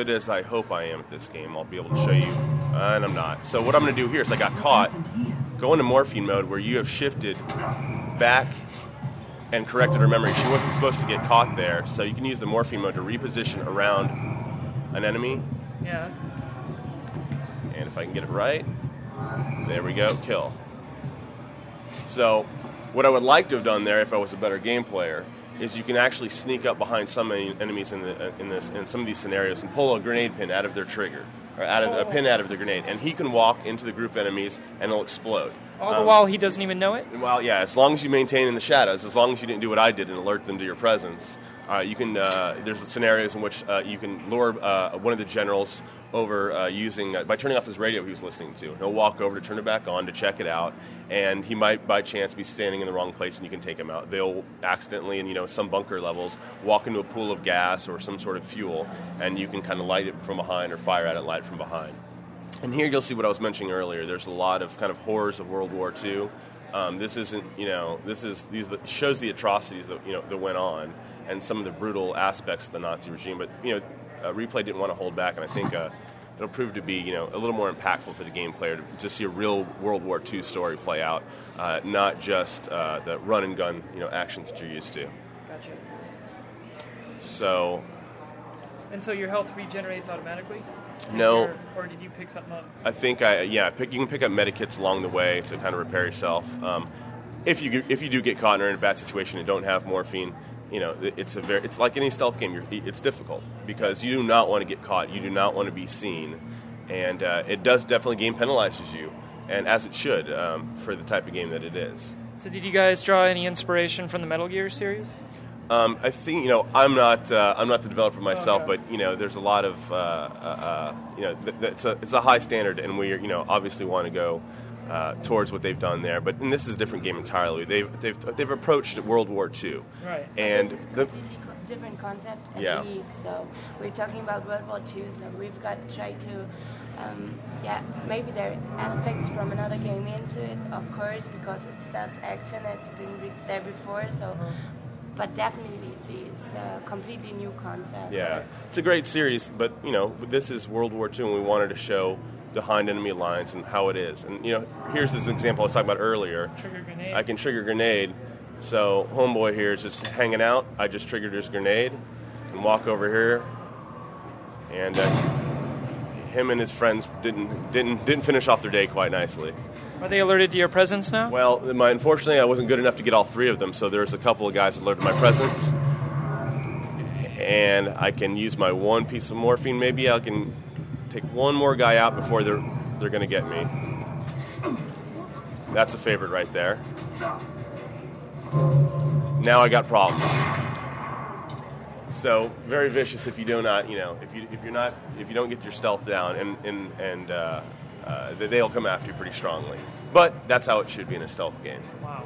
good as I hope I am at this game. I'll be able to show you, and I'm not. So what I'm going to do here is I got caught. Go into morphine mode where you have shifted back and corrected her memory. She wasn't supposed to get caught there, so you can use the morphine mode to reposition around an enemy. Yeah. And if I can get it right, there we go, kill. So what I would like to have done there if I was a better game player is you can actually sneak up behind some enemies in some of these scenarios and pull a grenade pin out of their trigger, or a pin out of the grenade, and he can walk into the group enemies and it'll explode. All the while he doesn't even know it? Well, yeah, as long as you maintain in the shadows, as long as you didn't do what I did and alert them to your presence. You can. There's scenarios in which you can lure one of the generals over by turning off his radio he was listening to. He'll walk over to turn it back on to check it out, and he might by chance be standing in the wrong place, and you can take him out. They'll accidentally, in some bunker levels, walk into a pool of gas or some sort of fuel, and you can kind of light it from behind or fire at it, light it from behind. And here you'll see what I was mentioning earlier. There's a lot of kind of horrors of World War II. This isn't, shows the atrocities that went on and some of the brutal aspects of the Nazi regime. But Replay didn't want to hold back, and I think it'll prove to be a little more impactful for the game player to see a real World War II story play out, not just the run and gun actions that you're used to. Gotcha. So. And so your health regenerates automatically? No. Or did you pick something up? I think you can pick up medikits along the way to kind of repair yourself. If you do get caught or in a bad situation and don't have morphine, it's like any stealth game. It's difficult because you do not want to get caught. You do not want to be seen, and it does definitely game penalizes you, and as it should for the type of game that it is. So did you guys draw any inspiration from the Metal Gear series? I think I'm not the developer myself, but there's a lot of it's a high standard, and we obviously want to go towards what they've done there. But this is a different game entirely. They've approached World War II, right? And the different concept at least. So we're talking about World War II. So we've got to try to. Maybe there are aspects from another game into it, of course, because it's stealth action. It's been there before, so. But definitely, it's a completely new concept. Yeah, it's a great series, but this is World War II, and we wanted to show behind enemy lines and how it is. And here's this example I was talking about earlier. Trigger grenade. I can trigger grenade. So homeboy here is just hanging out. I just triggered his grenade, and walk over here, and him and his friends didn't finish off their day quite nicely. Are they alerted to your presence now? Well, unfortunately, I wasn't good enough to get all three of them, so there's a couple of guys alerted to my presence. And I can use my one piece of morphine. Maybe I can take one more guy out before they're going to get me. That's a favorite right there. Now I got problems. So very vicious if you do not, if you don't get your stealth down, and they'll come after you pretty strongly. But that's how it should be in a stealth game. Wow.